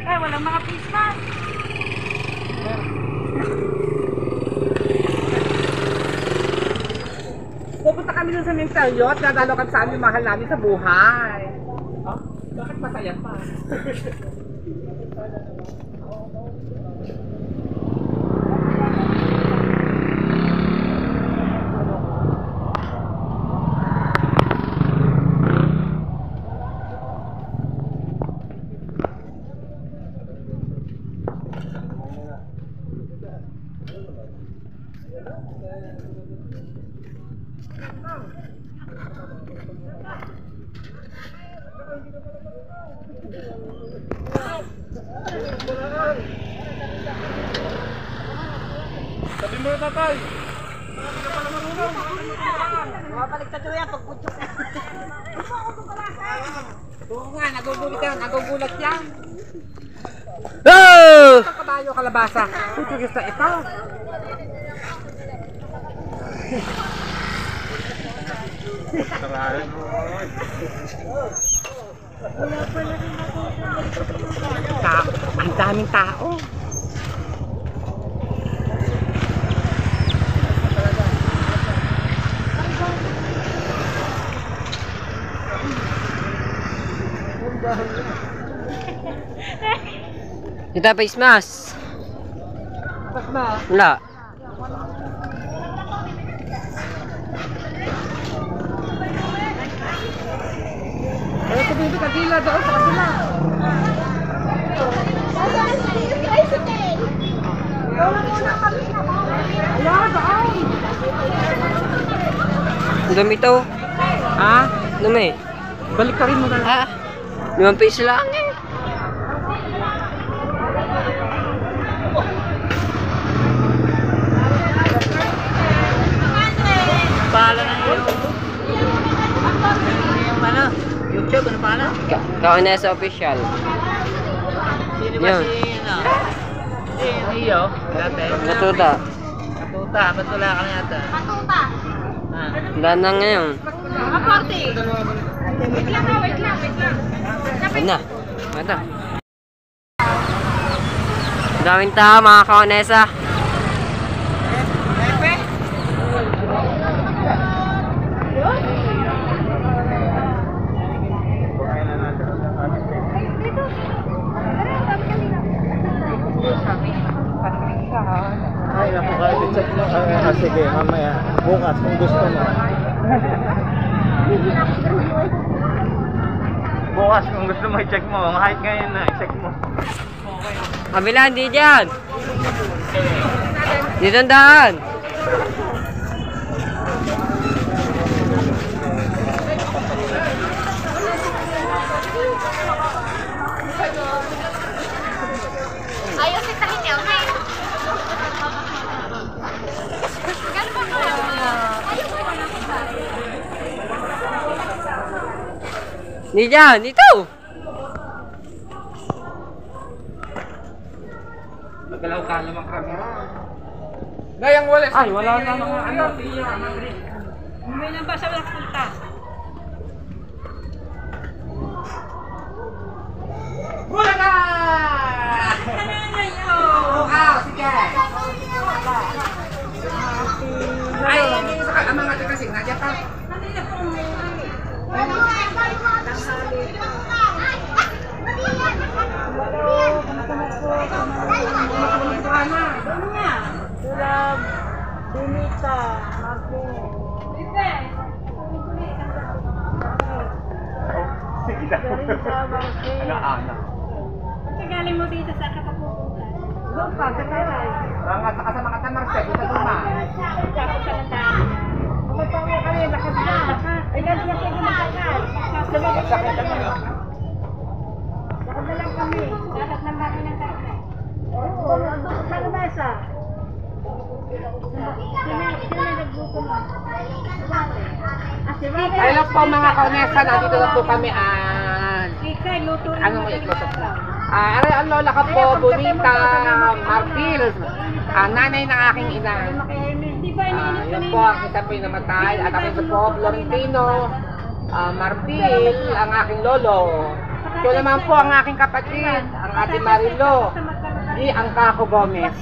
Eh, walang mga face mask. Pupunta kami dun sa Mintelio at nadalo kami sa aming mahal namin sa buhay. Oh, bakit masaya pa? Sabi mo na tatay. Mabaliktad ko yan pag putyok na. Oo nga, nagugulat yan. Oh! Ito kabayo kalabasa. Putyokis na ito. Ang daming tao. Kita face mask. Pas ba? Wala. Eh, tumibig ka dila doon sa kabila. Ayan, doon. Dumi to. Ha? Dumi. Balik ka rin mo na lang. Ah, 5 piso lang eh. Pahala na yung ano? YouTube, ano pahala? Kaunesa official. Sino ba Yun. si ano? Si Neo? Dati? Natuta. Matuta, ba't wala ka na yata? Matuta. Ah. Wala na ngayon. Aporte. Wait lang. Na. Mata. Daming tao mga kaunesa. Ay, naku, kahit i-check mo. Sige, mamaya. Bukas kung gusto mo. Bukas kung gusto mo i-check mo. Kahit ngayon na, i-check mo. Kabila, hindi dyan. Dito ang daan. Ayaw si Tahin niya, okay? Hindi dyan, dito. Nagalaw ka naman camera. Gayang wala. Ay, wala na mga ano. May nang ba siya nagpunta? Wala ka! Oh, sige. Ay, hindi sa mga tagasing na dyan pa. Tulab, Bunita, Martin. Sige na. Ano-ano? Galing mo dito sa kapapupunta. Doon pa, sa taray. Sa kasama ka sa Marcel, sa Tuma. Tapos sa landahan. Magpapawa kami, lakas na. Ay, ganun na kayo kumakakas. Sakit na lang. Lakad na lang kami. Lahat ng bahay ng kakay. Oo, doon sa lamesa. Sino nagluto mo? Hello po mga kaunesa, nandito na po kami Ikay, luto rin ano mo mo sa ikloto? lamesa. Ang lola ka po, Bonita Marfil, nanay ng aking ina. Di ba Yun po, ang isa po yung namatay. At ako po, Florentino Marfil, ang aking lolo. Ito naman po ang aking kapatid, ang ate Marilo, di ang Kako Gomez.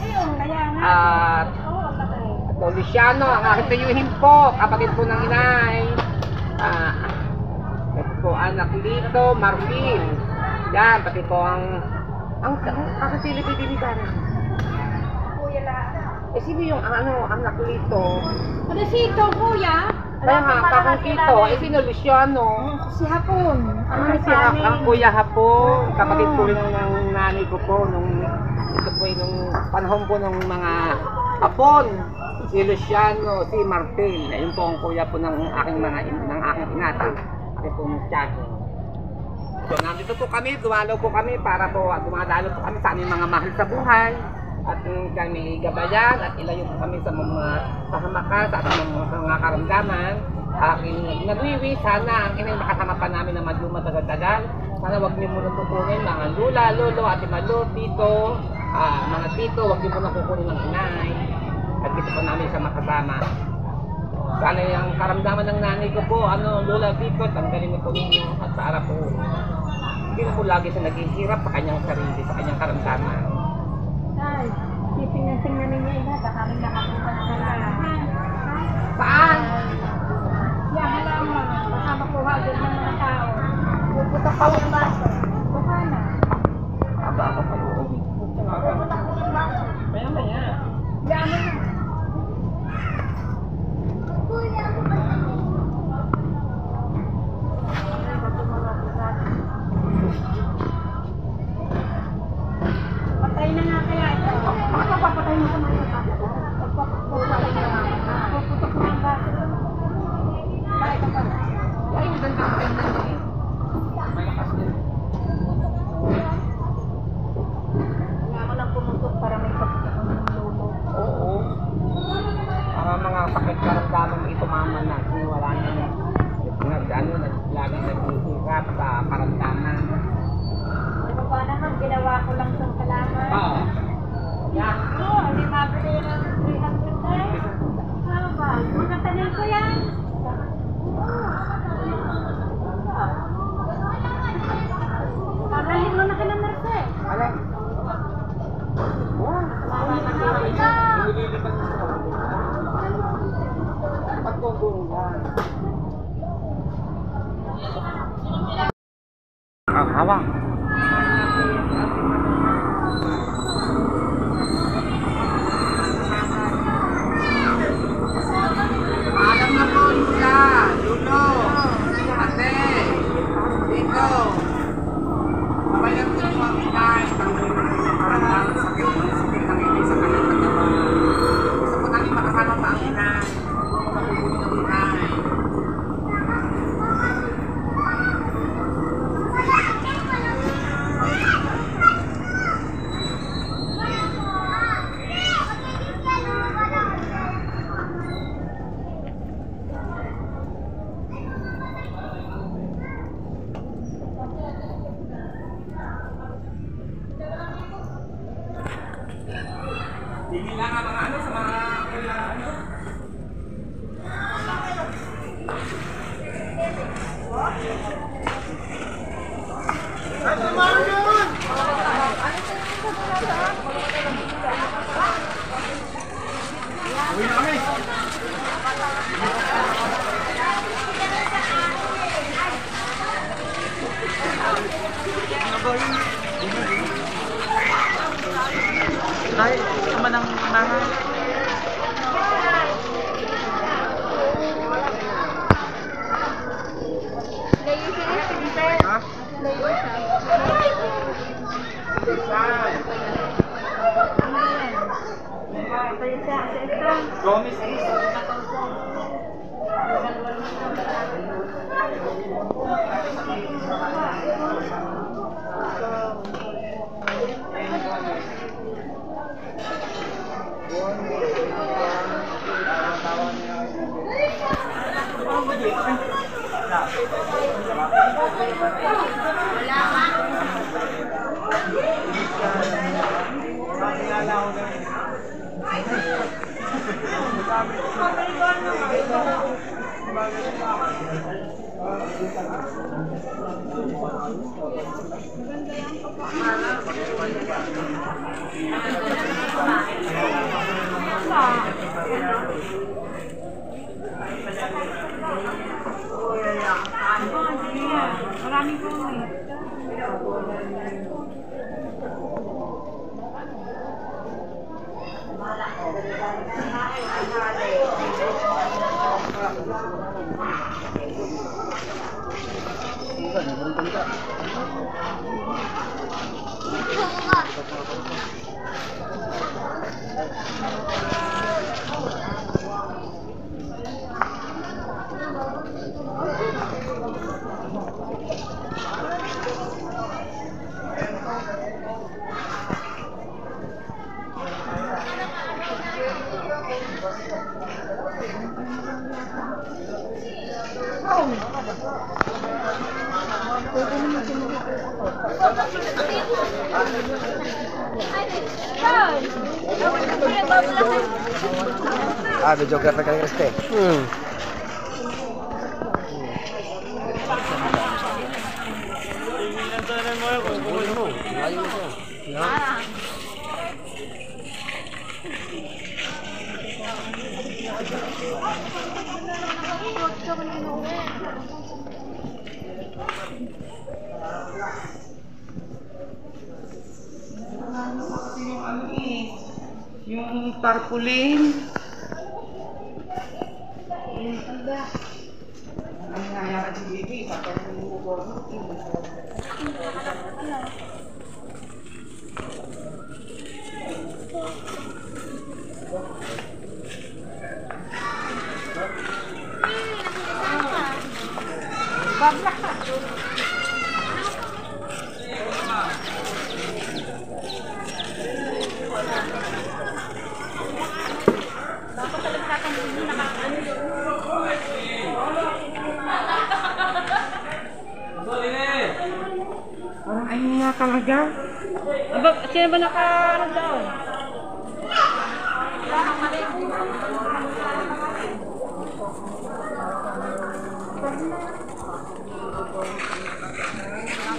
At ito, Luciano, ang aking tiyuhin po, kapatid po ng inay. Ito po, anak Lito, Marvin. Yan, pati po ang kakasilip ibibigay. Sino yung anak Lito? Ano si ito, kuya? Kaya nga, kakang Kito, sino Luciano? Si Hapon. Ang kuya Hapon, kapatid po rin ng nanay ko po, ito po nung panahon po ng mga Hapon, si Luciano, si Martin, ayun po ang kuya po ng aking ingatan, aking pong tiyago. So, nandito po kami, dumalaw po kami para po, dumadalo po kami sa aming mga mahal sa buhay. At kami gabayan at ilayo po kami sa mga kahamakan, sa ating mga karamdaman. Aking nagwiwi, sana ang inay makasama pa namin na matagal-tagal. Sana wag niyo muna kukunin mga lula, lolo, ate malo, tito, mga tito, wag niyo muna kukunin ng inay. At dito po namin sa makasama. Sana yung karamdaman ng nanay ko po, lula, tito, tanggalin niyo po ninyo at sa arap po. Hindi na po lagi siya naghihirap sa kanyang sarili, sa kanyang karamdaman. Ay, titingnan ninyo ina, baka may nakapunta na kalaman. Saan? Siya halaman, baka makuha agad ng mga tao. Puputok pa yung baso. Baka na. Aba ako pa yung uwi. Puputok pa yung baso. Maya. Yaman na. Patay na nga kaya ito. Bakit papapatay mo sa mga tao? Pagpapatay na nga. Puputok na ang baso. Bakit ka pa? Ay, ang ganda eh. Malakas din. Kaya ako lang pumutok para may pagkakang ng lolo. Oo. Mga sakit karamdaman ito mama na. Wala na. Lagi naghihirap sa karamdaman. Ano ba naman, ginawa ko lang sa kalaman. Oo. Yan. Oo, hindi mabili ng 300 eh. Ano ba? Magkatanin ko yan. Pagalin mo na ka ng Merce. Ala. Mama na ka. Nililipat mo sa pagtutulungan. Ang hawak. Alam na po, Lula, Lulo, Ate, Tito. Mabayang ko po ang inay, parang sakit ng inay sa kanyang katawan. Gusto po namin makasama pa ang inay. Mabubuti ng inay. Tingin lang ang mga sa mga kailangan. Ano naman yun? Uwi na kami. Dahil naman ang mga Gomez is Maraming puno eh. Ah, videographer ka rin este. Yung tarpaulin. Ang nangyayari si Bibi, paparin mo ko. Parang ayun nga talaga. Aba, sino ba naka-ano daw?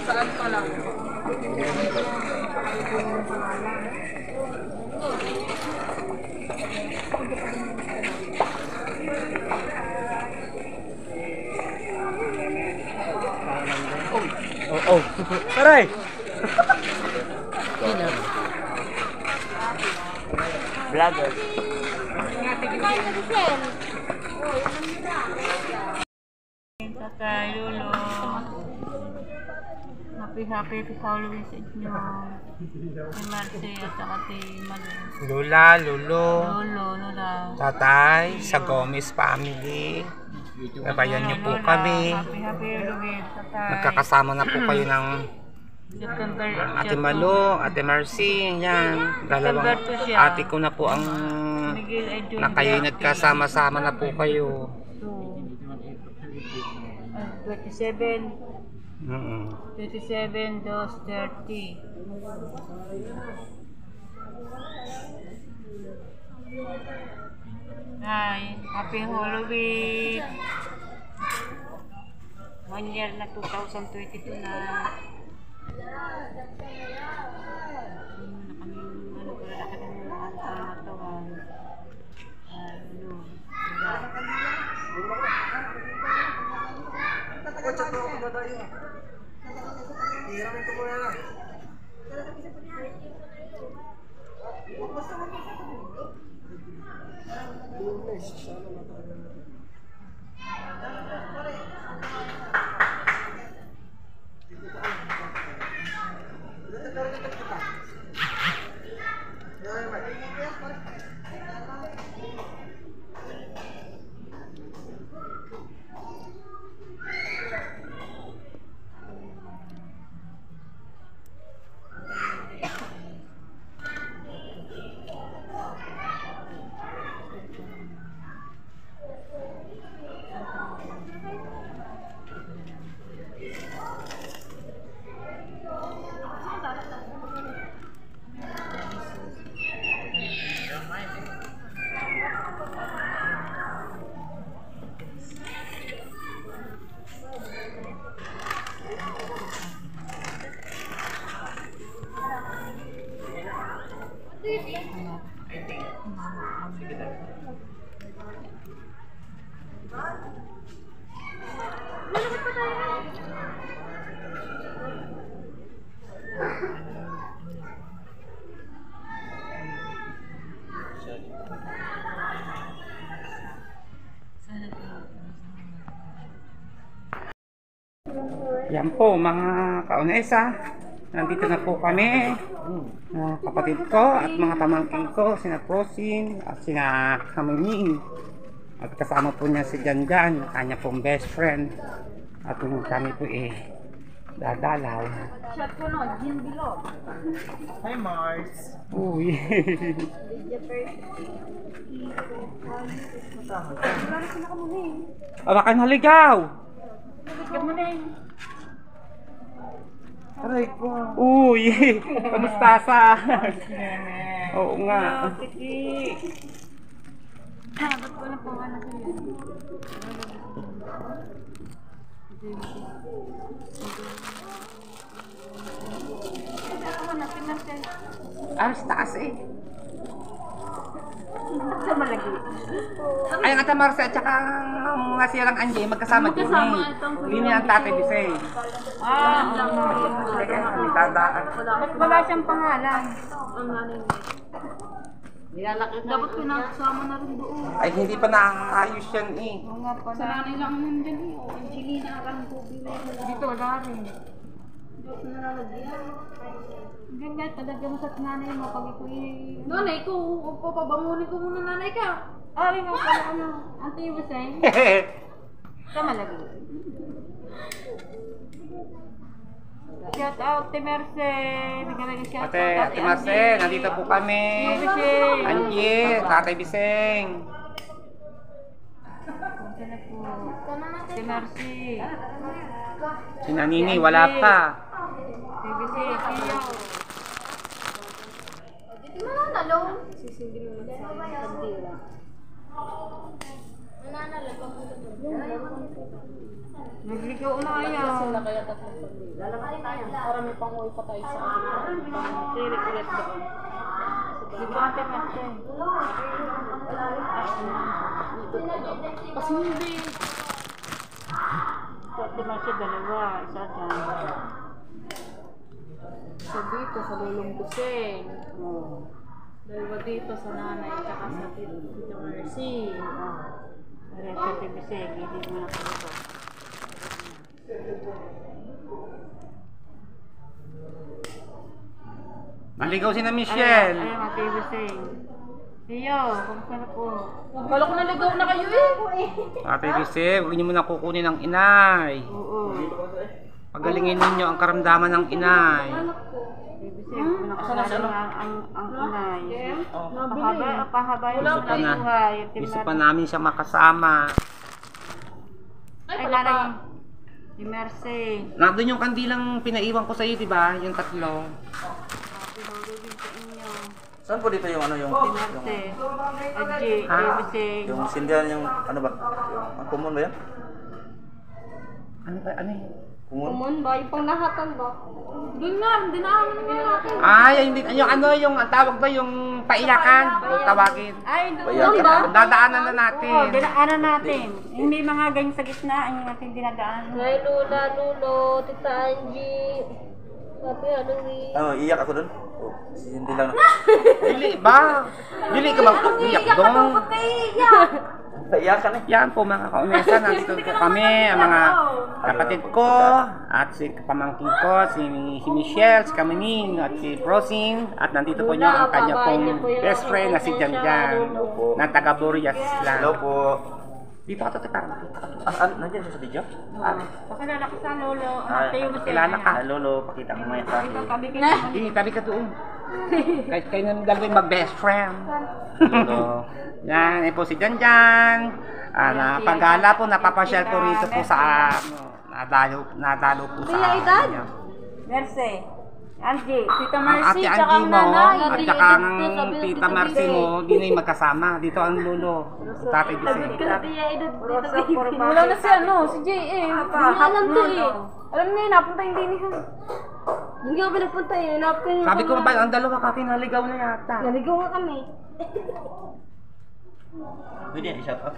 Saan pa lang? Oh, aray! Vlogger. Tatay, Lolo. Happy Halloween sa inyo. Kay Marcy at saka kay Malu. Lola, Lolo, Lola. Tatay, sa Gomez family. Gabayan niyo po kami. Happy Halloween, tatay. Magkakasama na po kayo ng September. Ate Malo, Ate Marcy, yan. Dalawang ate ko na po ang Miguel Edwin. na kayo nagkasama-sama na po kayo. 27, 230. Hi, happy Halloween. 1 year na 2022 na. Yan po mga kaunesa, nandito na po kami, kapatid ko at mga pamangkin ko, sina Prosin at sina Kamingin. At kasama po niya si Janjan, kanya pong best friend. At kami po dadalaw. Shot ko no, Gin Bilog. Hi Mars. Uy. Wala kang naligaw. Bigyan mo na eh. Aray ko. Uy. Kamusta sa? Oo nga. Ba't ko na po ano sa'yo? Ako na, pinasel. Sa taas eh. Sa malagi. Ay, ang Ate Marce at saka ang nasirang Angie, magkasama din eh. Hindi niya ang Tatay Bisay. Kaya kami dadaan. Ba't wala siyang pangalan? Ang nanay niya. Dapat pinasama na rin doon. Ay, hindi pa naayos yan eh. Sa nanay lang nun dyan eh. Angelina, Rangobi. Dito wala rin. Diyos na nalagyan. Ganyan, talagyan mo sa nanay mo pag ito eh. Nanay ko, papabangunin ko muna nanay ka. Ari nga pala ano, Auntie Yuseng. Tama lagi. Shout out, Ate Merce. Bigyan lagi shout out. Ate Marce, nandito po kami. Angie, Tatay Biseng. Sana po. Ate Merce. Si Nanini, wala pa. BBC, Pio. Dito mo na nalo. Sisindi mo na sa kandila. Nananalag ako dito. Nagligaw na ayaw. Sila kaya tatlong kandila. Lalakay tayo. Para may panguwi pa tayo sa akin. Pang-tirik-tirik doon. Di ba ate Merce? Kasi hindi. Sa ate Merce, dalawa. Isa dyan. So dito sa Lulong Buseng. Dalawa dito sa nanay at saka sa Tito Mercy. Parehas sa Tito Buseng, hindi mo na kalito. Naligaw si na Michelle. Ayun nga, Tito Buseng. Tiyo, kumusta na po? Kala ko naligaw na kayo eh. Tatay Biseng, huwag niyo muna kukunin ang inay. Oo. Pagalingin ninyo ang karamdaman ng inay. Ibig ang inay. Pahabay Gusto pa na, buhay. gusto pa namin siya makasama. Ay, nanay. Si Merce. Nandun yung kandilang pinaiwan ko sa iyo, di ba? Yung tatlo. Pinurugin sa inyo. Saan po dito yung ano yung Si Merce. Adji. Ibig. yung sindihan yung ano ba? Ang common ba yan? Ano ba? Ano yun? Common? ba? Yung panglahatan ba? Doon nga, dinaaman naman natin. Ay, yung ano, yung ang tawag ba, yung paiyakan, tawagin. Ay, Payakan doon ba? na. Dadaanan na natin. Oo, dinaanan natin. Hindi mga ganyan sa gitna, ang natin dinadaanan. Ay, Lula, Lulo, Tita Angie. Sabi, anong Ano, iyak ako doon? Oh, hindi lang. Dili ba? Dili ka mag-iyak doon. Iyakan eh. Yan po mga kaunesa, nandito po kami, ang mga kapatid ko, at si pamangkin ko, si Michelle, si Kaminin, at si Prosin, at nandito po niyo ang kanya pong best friend na si Janjan, na taga Burias Hello lang. po. Dito ka to, tita. Nandiyan siya sa video? Pakilala ko sa lolo. Ah, Tayo mo kilala ka. Lolo, pakita ko maya sa akin. Tabi ka naman. Hindi, tabi ka doon. Kayo na dalawa yung mag-best friend. Lolo. Yan, eh po si Janjan. Napagala po, napapasyal po rito po sa nadalo po sa kanya. Merce. Angie. Tita Ang Mercy. ate Angie mo, at saka ang tita Mercy mo, di na yung magkasama. Dito ang lulo, tatay Bisay. Wala na si ano, si J.A. Hindi alam to eh. Alam niya, napunta yung dinihan. Hindi nga pinagpunta eh. Hinap ko yung Sabi ko ba, ang dalawa ka kinaligaw na yata. Naligaw nga kami. Pwede yan, i-shout out.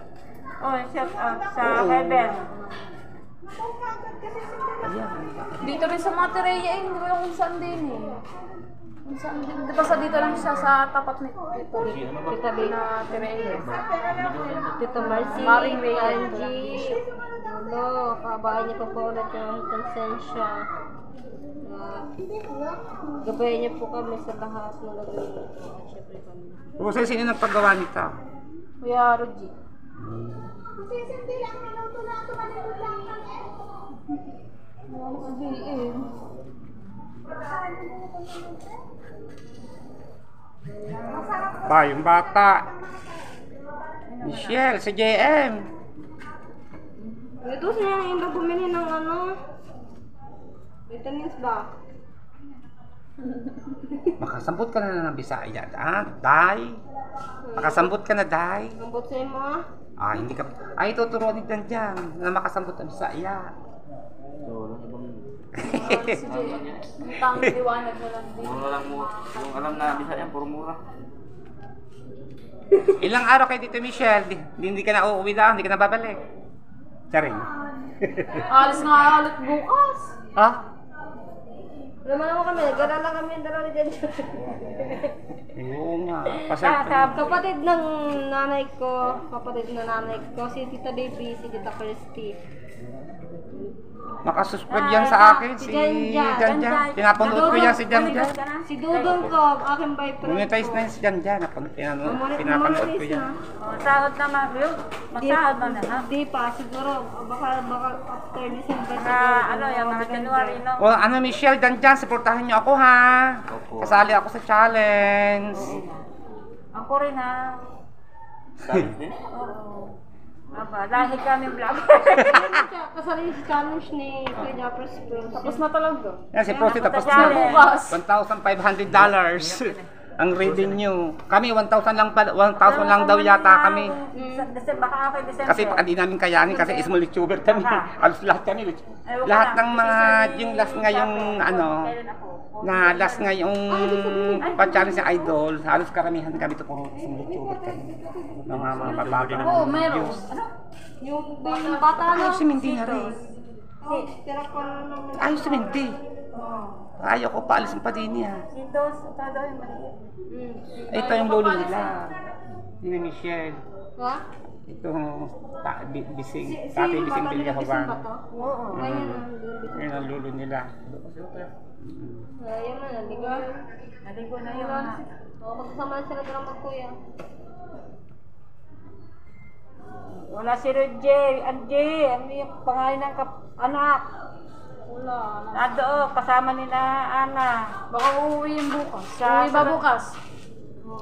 Oh, shout out sa Heaven. Dito rin sa Matereya eh, hindi ko alam kung saan din eh. Kung saan din. Di ba sa dito lang siya sa tapat ni Tito Tabi na Tereya. Tito Marcy, Maring Reyes. Angie, Lolo, kabahay niya pa po ulit yung konsensya. Gabayan niyo po kami sa lahat ng gagawin niyo. At syempre kami. Rosel, sino nagpagawa nito? Kuya Ruji. Ba, yung bata. Michelle, si JM. Ito siya yung iba bumili ng ano. Vitamins ba? Makasambot ka na ng Bisaya, Day. Makasambot ka na, Day. Ang butsay mo ah. Hindi ka... Ay, tuturuan ni Dan dyan na makasambot ng Bisaya. Sige, ang tanging liwanag na lang din. Mura lang mo. Yung alam na bisa yan, puro mura. Ilang araw kayo dito, Michelle? Hindi ka na uuwi lang, hindi ka na babalik. Charing. Alis nga ulit bukas. Ha? Naman ako kami, nag-aaral lang kami yung dalawa ni Jen. Oo nga. Pasal. Kapatid ng nanay ko, si Tita Baby, si Tita Christy. Nakasubscribe yan sa akin, si Jan. Pinapanood ko yan si Jan. Si Dudong ko, aking boyfriend. Monetize na yan si Jan. Pinapanood ko yan. Sahod naman, Will. Masahod na ha? Di pa, siguro, baka after December. Yung mga January, no? O ano, Michelle, Jan, supportahan niyo ako ha. Kasali ako sa challenge. Ako rin ha. Sabi din? Oo. Aba, dahil kami vlog. Kasali si challenge ni Kuya Prosper. Tapos na talaga. Yan, si Prosti tapos Challenge. na. $1,500 ang revenue. Kami 1,000 lang daw yata kami. December, baka ako December. Kasi hindi namin kayanin kasi small YouTuber kami. Halos lahat kami. Lahat ng mga yung last ngayong last ngayong pa-challenge ng idol, halos karamihan kami ito puro small YouTuber kami. Mga babago na. Oo, meron. Ano? Yung bata na. Ay, si Mindy na rin. Tira ko na naman. Ay, si Mindy. Ayaw ko paalisin pa din niya. Sintos, todo yung maliit. Ito yung lolo nila. Ni Michelle. Ha? Ito, bising. Tatay bising Villahogan. Oo. Ganyan ang lulu. Yan ang lolo nila. Ayan na, naligo. Naligo na yun. Magsasama sila ng magkuya. Wala si Roger, Angie, ano yung pangalan ng anak? Wala. Nado, kasama nila Ana. Baka uuwi yung bukas. Uuwi ba bukas?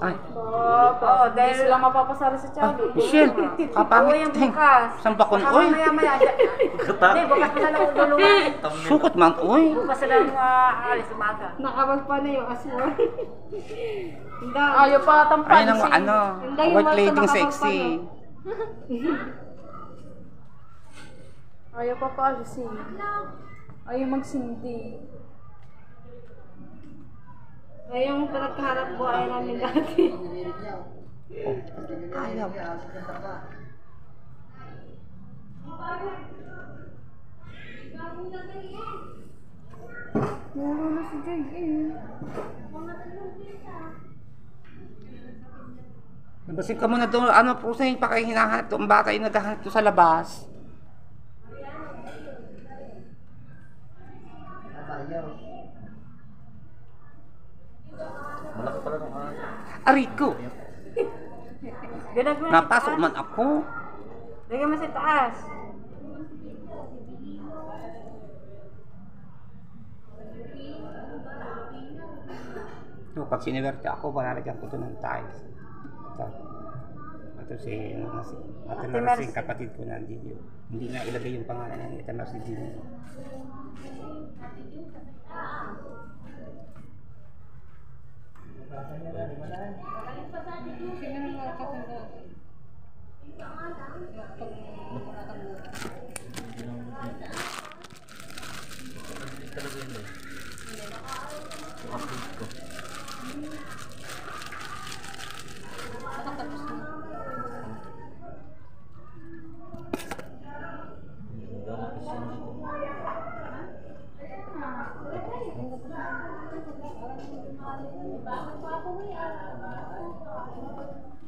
Ay, Oo, dahil sila mapapasali sa challenge. Michelle, Uuwi kapangit yung ting. bukas. Saan ba kun? Baka Uy, maya-maya. Hindi, bukas pa sila ululuan. sukot man. Uy. Bukas sila alis umaga. Nakabag pa na yung aswang. Hindi. Ayaw pa tampan. Ayun ang white lady sexy. Ayaw pa paalisin. Ayaw magsindi. Ay, yung pinagkaharap buhay namin dati. Ayaw. Wala na si Jay eh. Nabasin ka muna doon. Ano po sa yung pakihinahanap doon? Bata yung naghahanap doon sa labas. Malaki pala ng Ariko. Ganag mo Napasok man ako. Lagyan mo sa taas. So, pag siniverte ako, malalagyan ko doon ng tiles. Ito si Ate Marcy, kapatid ko na hindi na ilagay yung pangalan ng Ate Marcy Jr.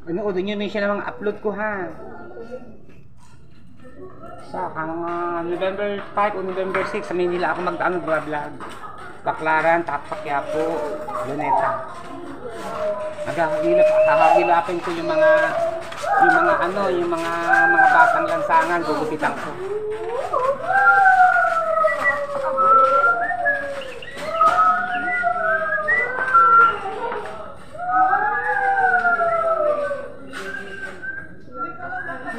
Ano, o doon yun may siya namang upload ko ha. Sa mga November 5 o November 6 sa Manila ako vlog. Baklaran, Takpakyapo, Luneta. Hahagilapin ko yung mga batang lansangan, gugupitan ko.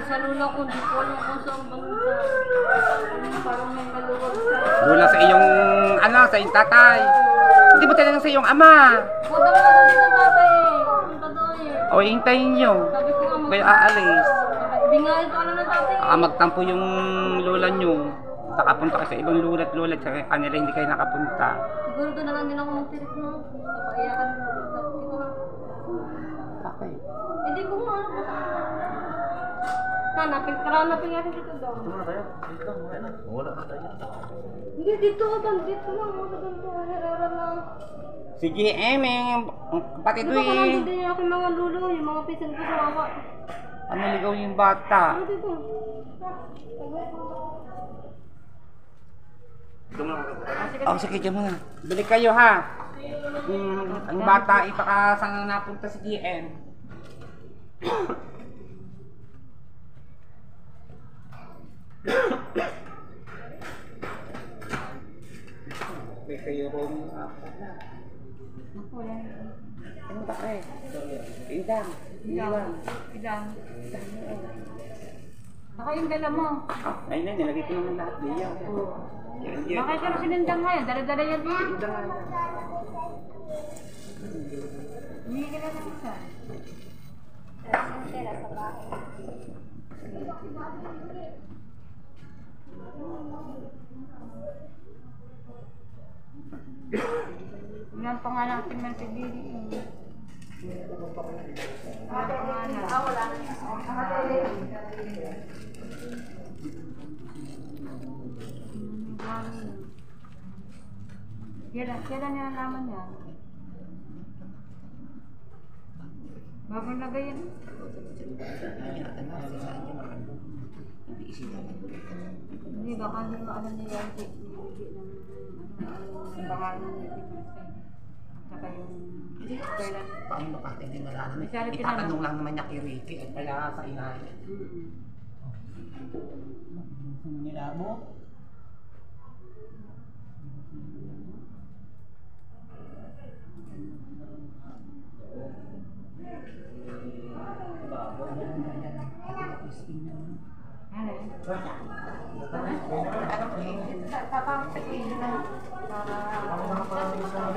Sa lula ko, di ko alam kung saan banda. Parang may maluwag sa... Dula sa iyong, sa iyong tatay. Hindi mo talagang sa iyong ama. Punta ko na din ng tatay eh. Punta doon eh. O, hintayin nyo. Sabi ko nga Kayo aalis. Hindi nga ito alam ng tatay eh. Magtampo yung lola nyo. Nakapunta kayo sa ibang lulat. Sa kanila hindi kayo nakapunta. Siguro doon na lang din ako magtirik no. Napaiyakan mo. Dito na. Bakit? Hindi ko nga alam kung Hanapin natin dito daw. Wala na tayo. Hindi, dito lang. Dito ganito. Heraran lang. Sige, may kapatid Dito ko ka lang din yung aking mga lulo. Yung mga pisan ko sa awa. Ano ligaw yung bata? Ano dito? Sige, dyan muna. Bili kayo ha. Ang bata, ipakasang napunta si GM. May kayo rin. Ano ba kayo? Idang. Baka yung dala mo. Ayun na, nilagay ko naman lahat diyan. Baka ikaw na sinundang ngayon. Dala-dala yan din. Hindi ka na isa. Ilan pa nga natin ng tigili. Kailan niya nalaman yan? Bagong lagay yan. Hindi, baka hindi mo alam niya yan. Ang pangalan niya. Saka yung kailan. Paano bakit hindi malaman? Masyado Itatanong lang naman niya kay Ricky at kaya sa inay. Nila mo?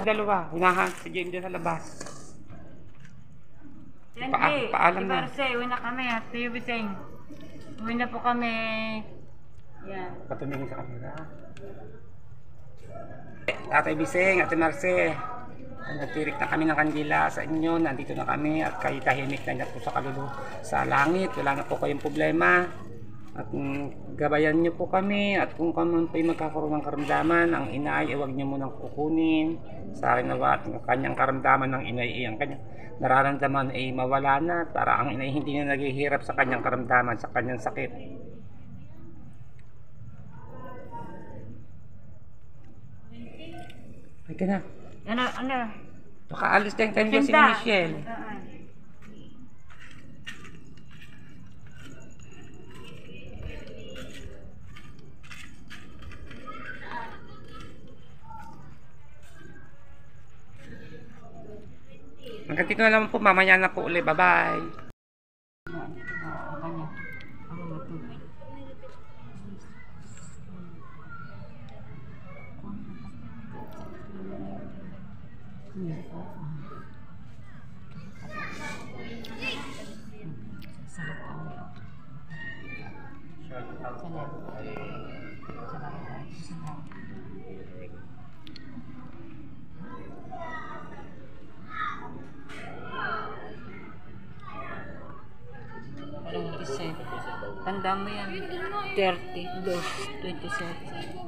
Dalawa, hinahan si Jane dyan sa labas. Paalam na. Uwi na kami at Tiyo Biseng. Uwi na po kami. Yan. Patumingin sa kamera. Tatay Biseng, Ate Marce. Nagtirik na kami ng kandila sa inyo. Nandito na kami at kayo tahimik na po sa kalulu sa langit. Wala na po kayong problema. At gabayan nyo po kami. At kung kaman po'y magkakaroon ng karamdaman, ang inay, huwag nyo munang kukunin. Sa akin na at ang kanyang karamdaman ng inay, ang kanyang nararamdaman ay mawala na. Para ang inay hindi na naghihirap sa kanyang karamdaman, sa kanyang sakit. Ay ka na. Ano? Nakaalis tayong time dyan si Michelle. Hanggang dito na lang po, mamaya na po ulit. Bye-bye. Tanda mo yan. 30, 27.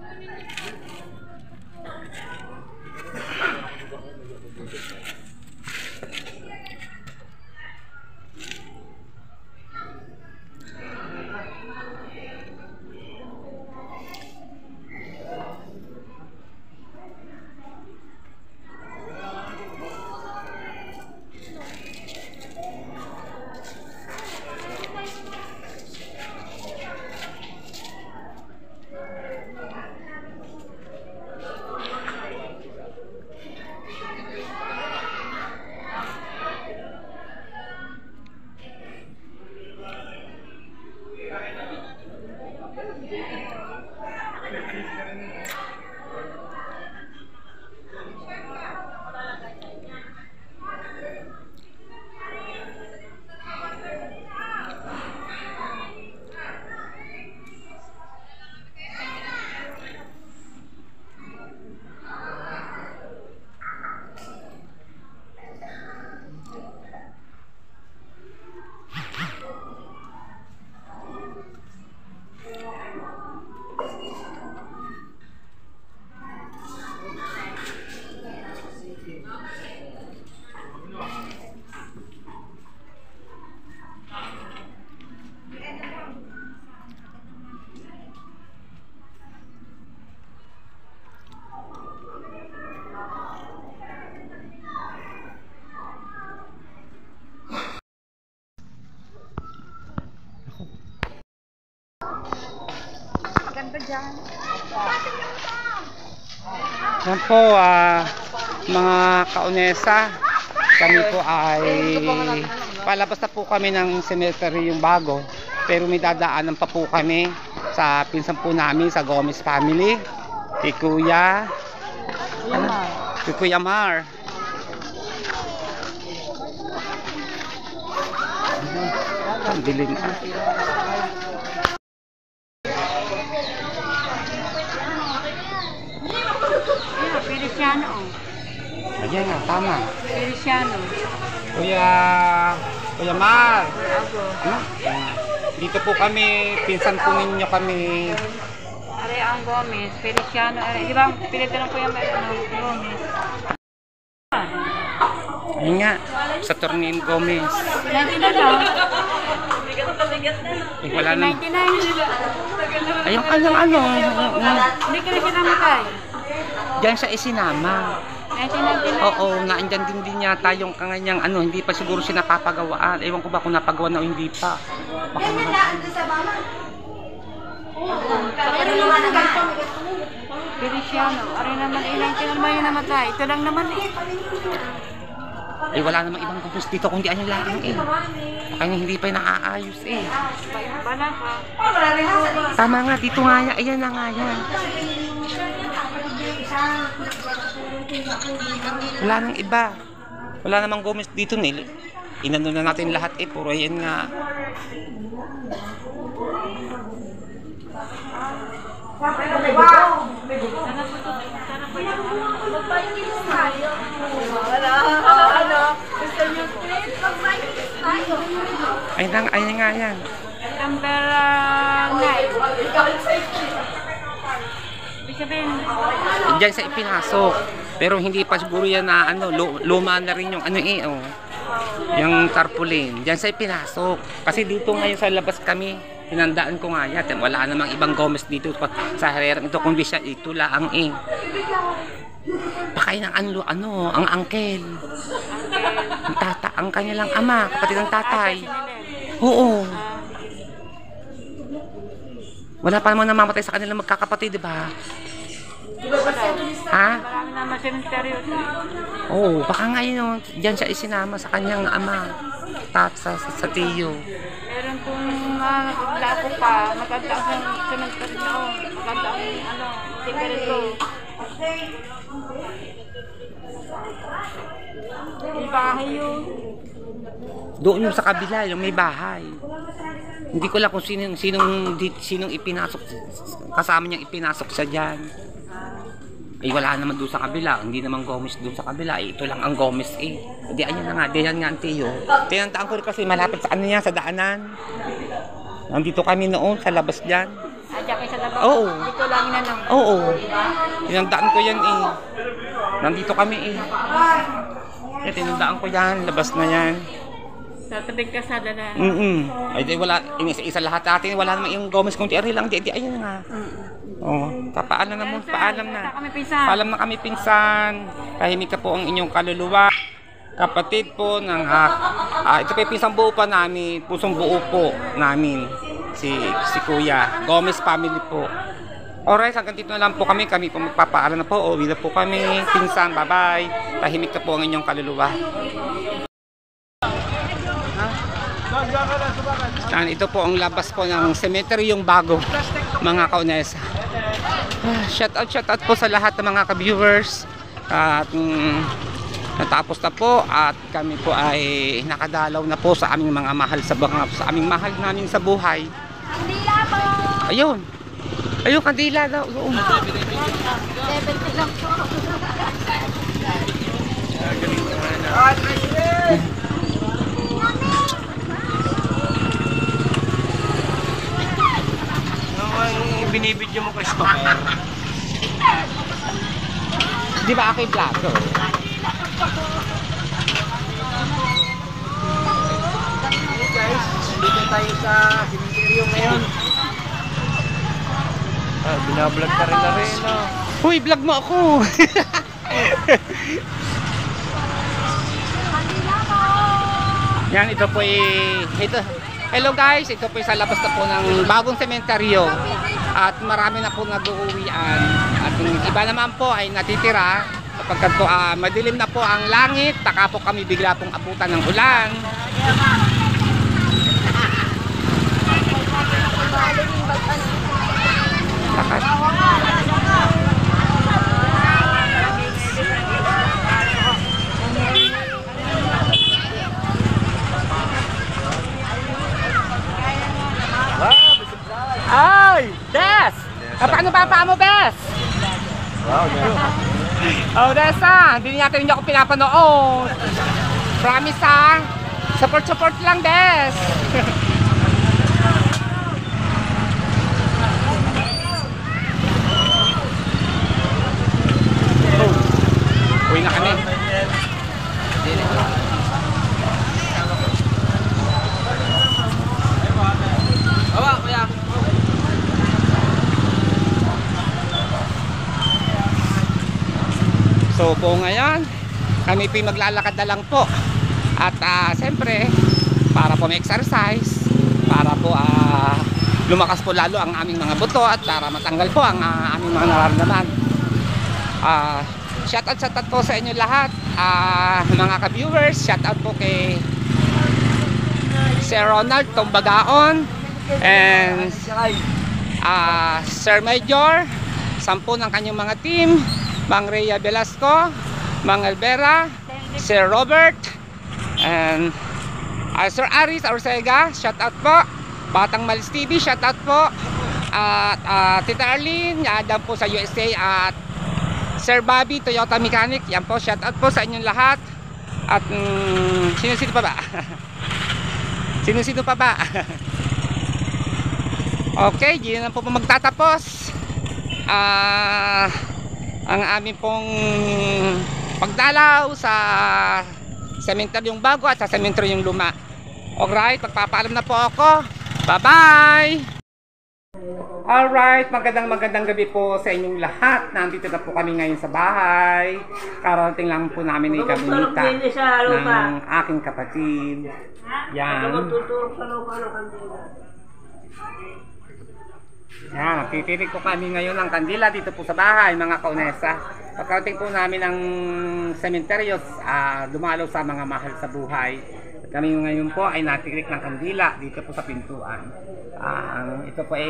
Yan po, mga kaunesa, kami po ay palabas na po kami ng cemetery yung bago, pero may dadaanan pa po kami sa pinsan po namin sa Gomez family, kay Kuya Mar. Ang dilim. Feliciano. Ayan nga, tama. Feliciano. Kuya Mar. Ano? Dito po kami, pinsan po ninyo kami. Are ang Gomez, Feliciano. Di ba, pilito lang po yung Gomez. Ayun nga, sa Tornin Gomez. 19 na daw. Wala na. 99. Ayun, ano. Hindi ka rin sinamatay. Diyan siya isinama. 1999. Oo, naandyan din yata yung kanyang hindi pa siguro siya napapagawaan. Ewan ko ba kung napagawa na o hindi pa. Baka Feliciano. Are naman, 19 naman yung namatay. Ito lang naman wala namang ibang Gomez dito kundi ano lang Kaya hindi pa naaayos Wala pa. Tama nga, dito nga yan. Ayan na nga yan. Wala nang iba. Wala namang Gomez dito nil. Inano na natin lahat puro yan nga. Ayun nga yan. Number 9. Diyan sa ipinasok. Pero hindi pa siguro yan na luma na rin yung yung tarpaulin. Diyan sa ipinasok. Kasi dito ngayon sa labas kami, hinandaan ko nga yan. Wala namang ibang Gomez dito sa harerang ito. Kundi siya, ito lang Pakain ng ang angkel. Ang kanilang ama, kapatid ng tatay. Oo. Wala pa naman namamatay sa kanilang magkakapatid, di ba? Ha? Marami naman cemetery. Oo, baka ngayon diyan siya isinama sa kanyang ama. Sa tiyo. Meron pong lapo pa, maganda ang cemetery noon. Maganda ang cemetery. May bahay yun. Doon yung sa kabila, yung may bahay. Hindi ko lang kung sinong ipinasok, kasama niyang ipinasok sa dyan. Wala naman doon sa kabila, hindi naman Gomez doon sa kabila. Ito lang ang Gomez Di ayan na nga, diyan nga ang tiyo. Tinandaan ko rin kasi malapit sa sa daanan. Nandito kami noon sa labas dyan. Diyan kayo sa labas? Oo. Dito lang inanong? Oo. Tinandaan ko yan Nandito kami tinandaan ko yan, labas na yan. Sa tabing kasada na. Wala, isa lahat natin, wala naman yung Gomez kung tiari lang, ayun nga. Paalam na mo, paalam na. Paalam na kami pinsan. Tahimik ka po ang inyong kaluluwa. Kapatid po ng ito pa yung pinsang buo pa namin, pusong buo po namin. Si Kuya, Gomez family po. Alright, hanggang dito na lang po kami po magpapaalam na po, uwi na po kami, pinsan, bye-bye. Tahimik ka po ang inyong kaluluwa. Ito po ang labas po ng cemetery yung bago, mga kaunesa. Shout out po sa lahat ng mga ka-viewers. At natapos na po at kami po ay nakadalaw na po sa aming mga mahal sa aming mahal namin sa buhay. Kandila po! Ayun, kandila daw. 70 lang po. Binibidyo mo Christopher. Di ba ako'y plato? Guys, dito tayo sa cemetery ngayon. Binablog ka rin na rin, no? Uy, vlog mo ako! Yan, ito po hello guys, ito po sa labas na po ng bagong sementeryo. At marami na po nag-uuwian. At yung iba naman po ay natitira sapagkat po madilim na po ang langit, taka po kami bigla pong abutan ng ulan. Ay! Des! Paano ba pa mo, Des? Wow, meron. Oh, Des hindi natin hindi ako pinapanood. Promise support lang, Des. Uwi na kami. Bawa, kuya. So po ngayon, kami po maglalakad na lang po. At siyempre, para po may exercise, para po lumakas po lalo ang aming mga buto at para matanggal po ang aming mga nararamdaman. Shoutout po sa inyo lahat, mga ka-viewers. Shoutout po kay Sir Ronald Tombagaon and Sir Major, 10 ng kanyang mga team, Mang Rhea Velasco, Mang Alvera, Sir Robert, and Sir Aris Arsega, shoutout po. Batang Malis TV, shoutout po. At Tita Arlene, dyan po sa USA. At Sir Bobby, Toyota Mechanic, yan po, shoutout po sa inyong lahat. At sino-sino pa ba? Sino-sino pa ba? Okay, diyan na po magtatapos ang aming pong pagdalaw sa sementeryong bago at sa sementeryong luma. Alright, magpapaalam na po ako. Bye-bye! Alright, magandang gabi po sa inyong lahat. Nandito na po kami ngayon sa bahay. Karating lang po namin ni Kabunita ng aking kapatid. Yan. Yan, nagtitirik po kami ngayon ng kandila dito po sa bahay, mga kaunesa. Pagkarating po namin ng sementeryos, dumalaw sa mga mahal sa buhay. At kami ngayon po ay natirik ng kandila dito po sa pintuan. Ito po ay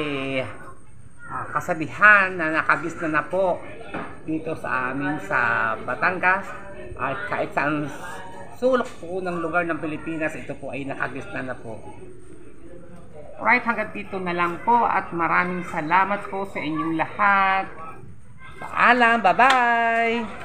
kasabihan na nakabis na po dito sa amin sa Batangas. At kahit saan sulok po ng lugar ng Pilipinas, ito po ay nakabis na po. Right, hanggang dito na lang po at maraming salamat po sa inyong lahat. Paalam, bye-bye!